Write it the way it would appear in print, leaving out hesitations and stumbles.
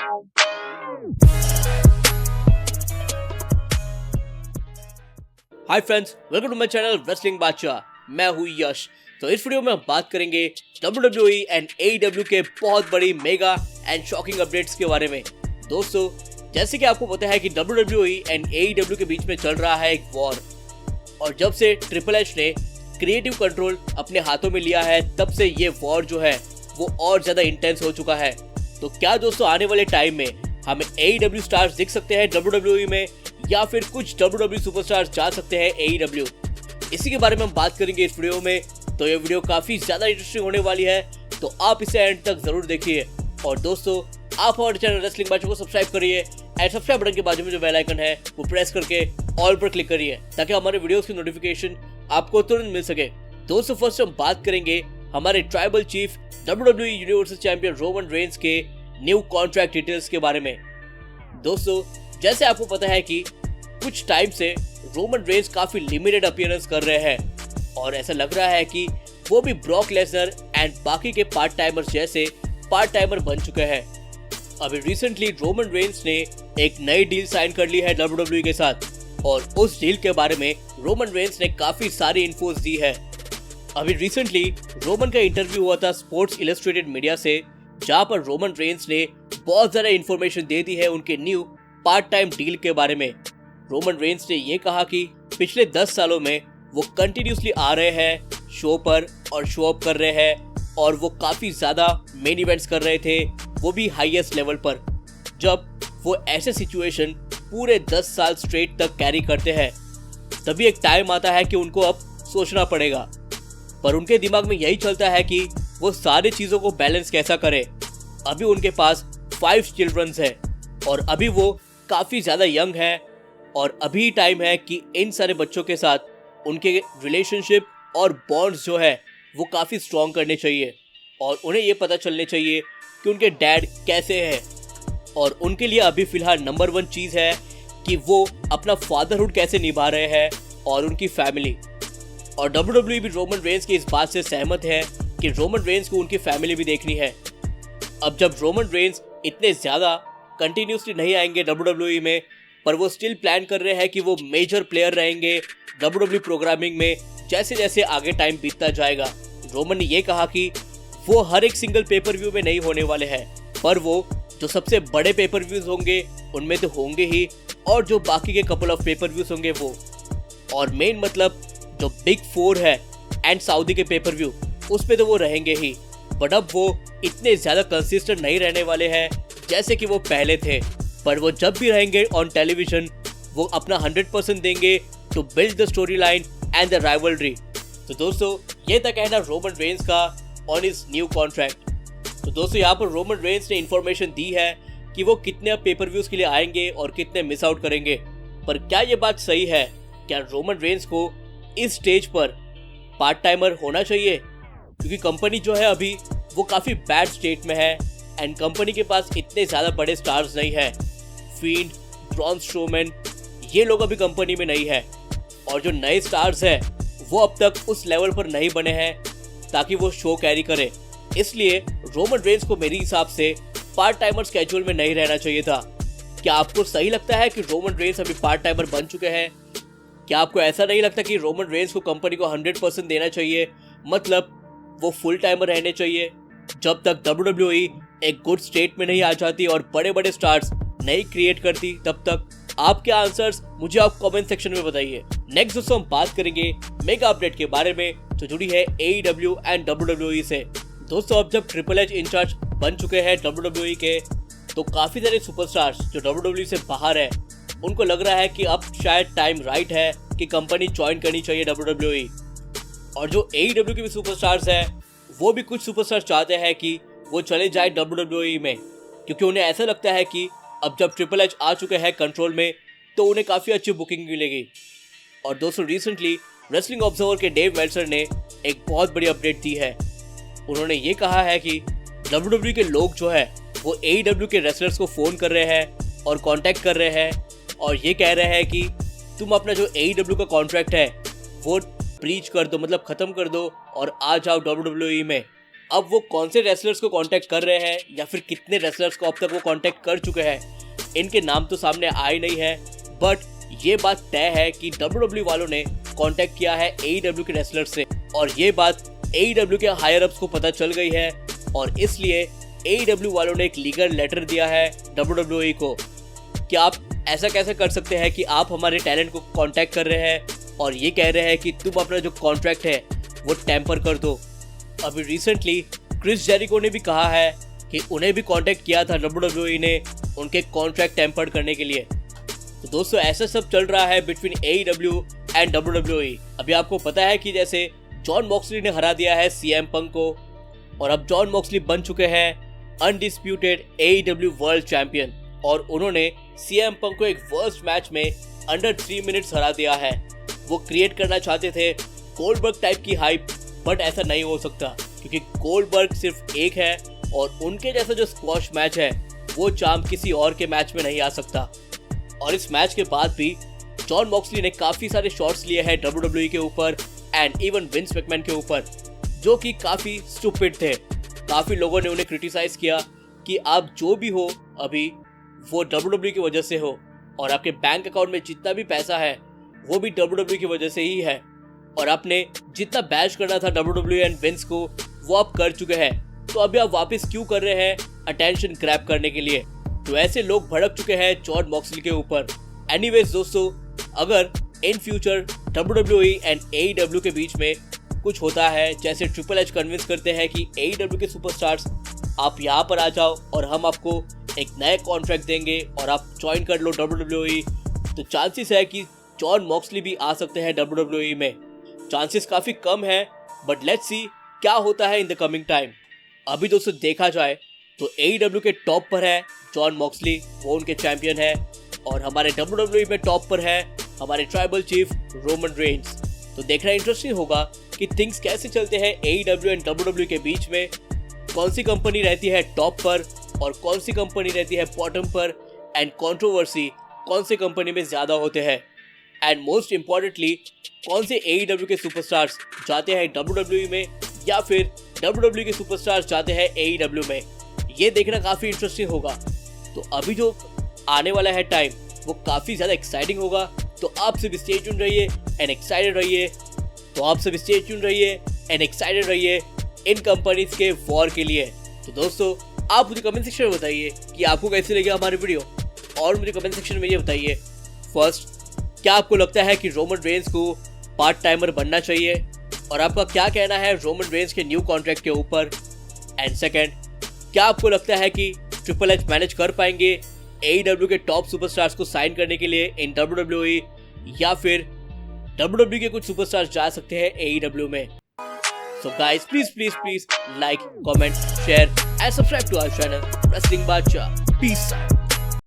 Hi friends, welcome to my channel wrestling Badshah. मैं हूँ यश। तो इस वीडियो में हम बात करेंगे WWE एंड AEW के बहुत बड़ी मेगा एंड शॉकिंग अपडेट्स के बारे में। दोस्तों, जैसे कि आपको पता है कि WWE एंड AEW के बीच में चल रहा है एक वॉर, और जब से ट्रिपल एच ने क्रिएटिव कंट्रोल अपने हाथों में लिया है, तब से ये वॉर जो है वो और ज्यादा इंटेंस हो चुका है। तो क्या दोस्तों आने वाले टाइम में हमें AEW स्टार्स दिख सकते हैं WWE में, या फिर कुछ WWE सुपरस्टार्स जा सकते हैं AEW? इसी के बारे में हम बात करेंगे इस वीडियो में। तो ये वीडियो काफी ज्यादा इंटरेस्टिंग होने वाली है, तो आप इसे एंड तक जरूर देखिए। और दोस्तों, आप हमारे चैनल रेसलिंग बादशाह को सब्सक्राइब करिए एंड सब्सक्राइब बटन के बाजू में जो बेल आइकन है वो प्रेस करके ऑल पर क्लिक करिए, ताकि हमारे वीडियोस की नोटिफिकेशन आपको तुरंत मिल सके। दोस्तों, फर्स्ट हम बात करेंगे हमारे tribal chief WWE universal champion Roman Reigns के न्यू कॉन्ट्रैक्ट डिटेल्स के बारे में। दोस्तों, जैसे आपको पता है कि कुछ टाइम से रोमन रेंस काफी लिमिटेड अपीयरेंस कर रहे हैं, और ऐसा लग रहा है कि वो भी ब्रॉक लेसनर एंड बाकी के पार्ट टाइमर्स जैसे पार्ट टाइमर बन चुके हैं। अभी रिसेंटली रोमन रेंस ने एक नई डील साइन कर ली है WWE के साथ, और उस डील के बारे में रोमन रेंस ने काफी सारी इन्फोस दी है। अभी रिसेंटली रोमन का इंटरव्यू हुआ था स्पोर्ट्स इलस्ट्रेटेड मीडिया से, जहां पर रोमन रेंस ने बहुत ज्यादा इन्फॉर्मेशन दे दी है उनके न्यू पार्ट टाइम डील के बारे में। रोमन रेंस ने ये कहा कि पिछले 10 सालों में वो कंटिन्यूसली आ रहे हैं शो पर और शो अप कर रहे हैं, और वो काफी ज्यादा मेन इवेंट्स कर रहे थे, वो भी हाईएस्ट लेवल पर। जब वो ऐसे सिचुएशन पूरे 10 साल स्ट्रेट तक कैरी करते हैं, तभी एक टाइम आता है कि उनको अब सोचना पड़ेगा। पर उनके दिमाग में यही चलता है कि वो सारी चीजों को बैलेंस कैसा करे। अभी उनके पास 5 चिल्ड्रंस है, और अभी वो काफी ज्यादा यंग है, और अभी टाइम है कि इन सारे बच्चों के साथ उनके रिलेशनशिप और बॉन्ड्स जो है वो काफी स्ट्रॉन्ग करने चाहिए, और उन्हें ये पता चलने चाहिए कि उनके डैड कैसे हैं। और उनके लिए अभी फिलहाल नंबर 1 चीज है कि वो अपना फादरहुड कैसे निभा रहे हैं, और उनकी फैमिली। और WWE भी रोमन रेंस की इस बात से सहमत है कि रोमन रेंस को उनकी फैमिली भी देखनी है। अब जब रोमन रेंस इतने ज्यादा कंटिन्यूसली नहीं आएंगे WWE में, पर वो स्टिल प्लान कर रहे हैं कि वो मेजर प्लेयर रहेंगे WWE प्रोग्रामिंग में जैसे जैसे आगे टाइम बीतता जाएगा। रोमन ने ये कहा कि वो हर एक सिंगल पेपर व्यू में नहीं होने वाले हैं, पर वो जो सबसे बड़े पेपर व्यूज होंगे उनमें तो होंगे ही, और जो बाकी के कपल ऑफ पेपर व्यूज होंगे वो, और मेन मतलब जो बिग 4 है एंड सऊदी के पेपर व्यू, उस पे तो वो रहेंगे ही। बट अब वो इतने ज्यादा कंसिस्टेंट नहीं रहने वाले हैं जैसे कि वो पहले थे, पर वो जब भी रहेंगे ऑन टेलीविजन वो अपना 100% देंगे to build the story line and the rivalry. तो दोस्तों, ये था कहना रोमन रेंस का ऑन इज न्यू कॉन्ट्रैक्ट। तो दोस्तों, यहाँ पर रोमन रेंस ने इन्फॉर्मेशन दी है कि वो कितने पेपर व्यूज के लिए आएंगे और कितने मिस आउट करेंगे। पर क्या ये बात सही है? क्या रोमन रेंस को इस स्टेज पर पार्ट टाइमर होना चाहिए? क्योंकि कंपनी जो है अभी वो काफी बैड स्टेट में है, एंड कंपनी के पास इतने ज्यादा बड़े स्टार्स नहीं है। फील्ड, ब्रॉन स्ट्रोमैन, ये लोग अभी कंपनी में नहीं है, और जो नए स्टार्स हैं वो अब तक उस लेवल पर नहीं बने हैं ताकि वो शो कैरी करे। इसलिए रोमन रेंस को मेरे हिसाब से पार्ट टाइमर स्केड्यूल में नहीं रहना चाहिए था। क्या आपको सही लगता है कि रोमन रेंस अभी पार्ट टाइमर बन चुके हैं? क्या आपको ऐसा नहीं लगता कि रोमन रेंस को कंपनी को 100% देना चाहिए, मतलब वो फुल टाइमर रहने चाहिए जब तक WWE एक गुड स्टेट में नहीं आ जाती और बड़े बड़े स्टार्स नहीं क्रिएट करती तब तक? आपके आंसर्स मुझे आप कमेंट सेक्शन में बताइए। नेक्स्ट दोस्तों हम बात करेंगे मेगा अपडेट के बारे में जो जुड़ी है AEW एंड WWE से। दोस्तों, अब जब ट्रिपल एच इंचार्ज बन चुके हैं WWE के, तो काफी सारे सुपरस्टार्स जो WWE से बाहर है उनको लग रहा है कि अब शायद टाइम राइट है कि कंपनी ज्वाइन करनी चाहिए WWE। और जो AEW के भी सुपरस्टार्स हैं, वो भी कुछ सुपरस्टार चाहते हैं कि वो चले जाए WWE में, क्योंकि उन्हें ऐसा लगता है कि अब जब ट्रिपल एच आ चुके हैं कंट्रोल में, तो उन्हें काफ़ी अच्छी बुकिंग मिलेगी। और दोस्तों, रिसेंटली रेसलिंग ऑब्जर्वर के डेव मेल्सर ने एक बहुत बड़ी अपडेट दी है। उन्होंने ये कहा है कि WWE के लोग जो है वो AEW के रेसलर्स को फ़ोन कर रहे हैं और कांटेक्ट कर रहे हैं, और ये कह रहे हैं कि तुम अपना जो AEW का कॉन्ट्रैक्ट है वो ब्रीच कर दो, मतलब ख़त्म कर दो और आ जाओ WWE में। अब वो कौन से रेसलर्स को कांटेक्ट कर रहे हैं या फिर कितने रेसलर्स को अब तक वो कांटेक्ट कर चुके हैं, इनके नाम तो सामने आए नहीं है, बट ये बात तय है कि WWE वालों ने कांटेक्ट किया है AEW के रेसलर से और ये बात AEW के हायर अप्स को पता चल गई है और इसलिए AEW वालों ने एक लीगल लेटर दिया है WWE को कि आप ऐसा कैसे कर सकते हैं कि आप हमारे टैलेंट को कांटेक्ट कर रहे हैं और ये कह रहे हैं कि तुम अपना जो कॉन्ट्रैक्ट है वो टेम्पर कर दो। अभी रिसेंटली क्रिस जेरिको ने भी कहा है कि उन्हें भी कांटेक्ट किया था WWE ने उनके कॉन्ट्रैक्ट टेम्पर करने के लिए। तो दोस्तों ऐसा सब चल रहा है बिटवीन AEW एंड WWE। अभी आपको पता है कि जैसे जॉन मॉक्सली ने हरा दिया है CM पंक को और अब जॉन मॉक्सली बन चुके हैं अनडिस्प्यूटेड AEW वर्ल्ड चैंपियन और उन्होंने CM पंक को एक वर्स्ट मैच में अंडर 3 मिनट्स हरा दिया है। वो क्रिएट करना चाहते थे गोल्डबर्ग टाइप की हाइप, बट ऐसा नहीं हो सकता क्योंकि गोल्डबर्ग सिर्फ एक है और उनके जैसा जो स्क्वॉश मैच है वो चाम किसी और के मैच में नहीं आ सकता। और इस मैच के बाद भी जॉन मॉक्सली ने काफी सारे शॉट्स लिए हैं WWE के ऊपर एंड इवन विंस मैकमैन के ऊपर, जो कि काफी स्टूपिड थे। काफी लोगों ने उन्हें क्रिटिसाइज किया कि आप जो भी हो अभी वो WWE की वजह से हो और आपके बैंक अकाउंट में जितना भी पैसा है वो भी WWE की वजह से ही है और आपने जितना बैश करना था WWE एंड विंस को वो आप कर चुके हैं, तो अभी आप वापस क्यों कर रहे हैं अटेंशन ग्रैब करने के लिए। तो ऐसे लोग भड़क चुके हैं जॉन मॉक्सली के ऊपर। एनीवेज दोस्तों, अगर in future WWE and AEW के बीच में कुछ होता है, जैसे ट्रिपल एच कन्विंस करते हैं कि AEW के सुपरस्टार्स आप यहाँ पर आ जाओ और हम आपको एक नया कॉन्ट्रैक्ट देंगे और आप ज्वाइन कर लो WWE, तो चांसेस है कि जॉन मॉक्सली भी आ सकते हैं WWE में। चांसेस काफ़ी कम है बट लेट्स सी क्या होता है इन द कमिंग टाइम। अभी दोस्तों देखा जाए तो AEW के टॉप पर है जॉन मॉक्सली, वो उनके चैंपियन है और हमारे WWE में टॉप पर है हमारे ट्राइबल चीफ रोमन रेंस। तो देखना इंटरेस्टिंग होगा कि थिंग्स कैसे चलते हैं AEW एंड WWE के बीच में, कौन सी कंपनी रहती है टॉप पर और कौन सी कंपनी रहती है बॉटम पर एंड कंट्रोवर्सी कौन सी कंपनी में ज़्यादा होते हैं एंड मोस्ट इम्पॉर्टेंटली कौन से AEW के सुपरस्टार्स जाते हैं WWE में या फिर WWE के सुपरस्टार्स जाते हैं AEW में, ये देखना काफ़ी इंटरेस्टिंग होगा। तो अभी जो आने वाला है टाइम वो काफ़ी ज़्यादा एक्साइटिंग होगा, तो आप सब स्टे ट्यून रहिए एंड एक्साइटेड रहिए। तो आप सब स्टे ट्यून रहिए एंड एक्साइटेड रहिए इन कंपनीज के वॉर के लिए। तो दोस्तों आप मुझे कमेंट सेक्शन में बताइए कि आपको कैसे लगे हमारे वीडियो और मुझे कमेंट सेक्शन में ये बताइए फर्स्ट, क्या आपको लगता है कि रोमन रेंस को पार्ट टाइमर बनना चाहिए और आपका क्या कहना है रोमन रेंस के न्यू कॉन्ट्रैक्ट के ऊपर, एंड सेकंड, क्या आपको लगता है कि ट्रिपल एच मैनेज कर पाएंगे AEW के टॉप सुपरस्टार्स को साइन करने के लिए इन WWE या फिर WWE के कुछ सुपरस्टार्स जा सकते हैं AEW में। So guys, please like, comment, share and subscribe to our channel Wrestling Bacha. Peace out.